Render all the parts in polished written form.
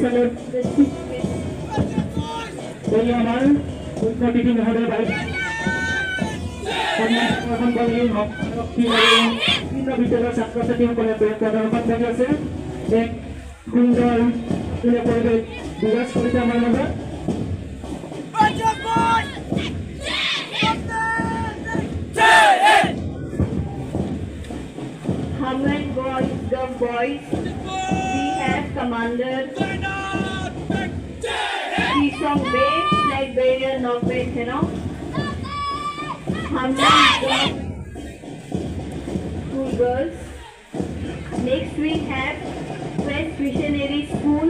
salute the chief guest. Jadi amal untuk titi menghodai baik. Kami akan kali বিভিন্ন বিদ্যালয়ৰ ছাত্ৰ ছাত্ৰীসকলে প্ৰদৰ্শন কৰি আছে এক সুন্দৰ পৰিৱেশ বিৰাজ কৰিছে আমাৰ মাজত। Hamlet boys, the boys, we have Commander, Song Bay, Flag Bearer, Northwest, Hamlet boys, school girls. Next we have West Missionary School,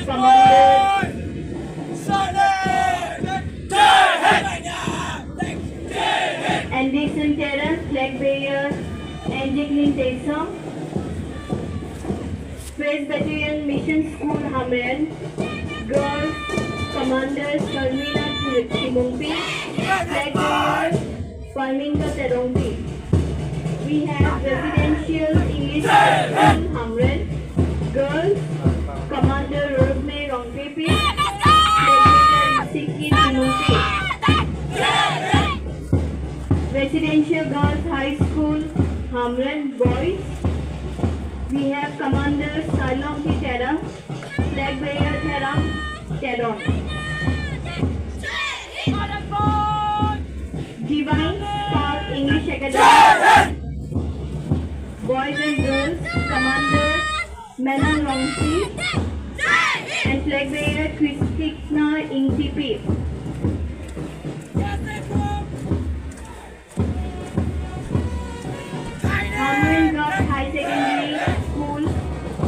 Commander, Anderson Terrace, Flag Bearer, Angeline Taysom, Presbyterian Mission School, Hamren, Girls, Commander, Sharmina Timumpi, Flag Bearer, Farminga Terongpi. We have Residential English School, Hamren, Girls, Commander Rosemary Rongpepi, Flag Bearer Siki Timumpi. Residential Girls High School, Hamren boys. We have Commander Salonki Terang, Flag Bearer Terang, Teron. Divine Park English Academy. Boys and girls, Commander Menon Longsi and Flag Bearer Christina Ingtipi. Hamren Girls High Secondary School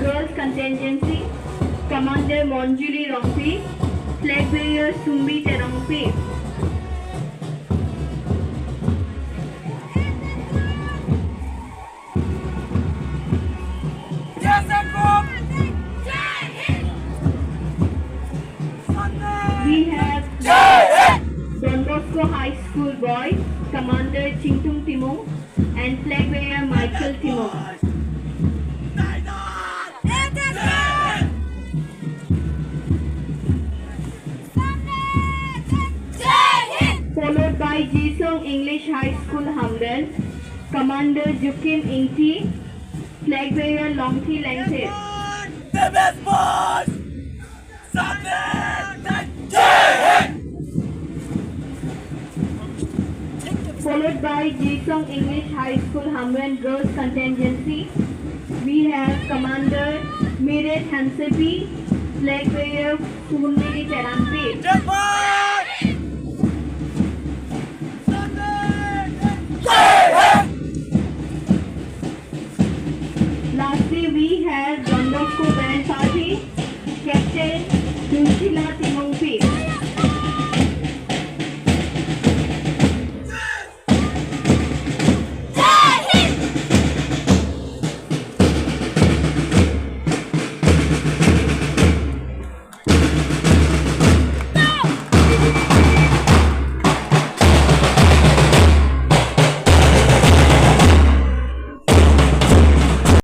Girls Contingency, Commander Monjuli Rompi, Flag Bearer Sumbi Terongpi. We have Don Bosco High School boys, Commander Chingtung Timong and Flag Bearer Michael Timong. Followed by Jisong English High School Hamden, Commander Jukim Ingti, Flag Bearer Longthi Langte. The best boss! Followed by Jisong English High School Hamden Girls Contingency, we have Commander Miret Hansepi, Flag Bearer Sunmiri Terampi. Lastly, we have Don Bosco Band Party, Captain Dushila Timon.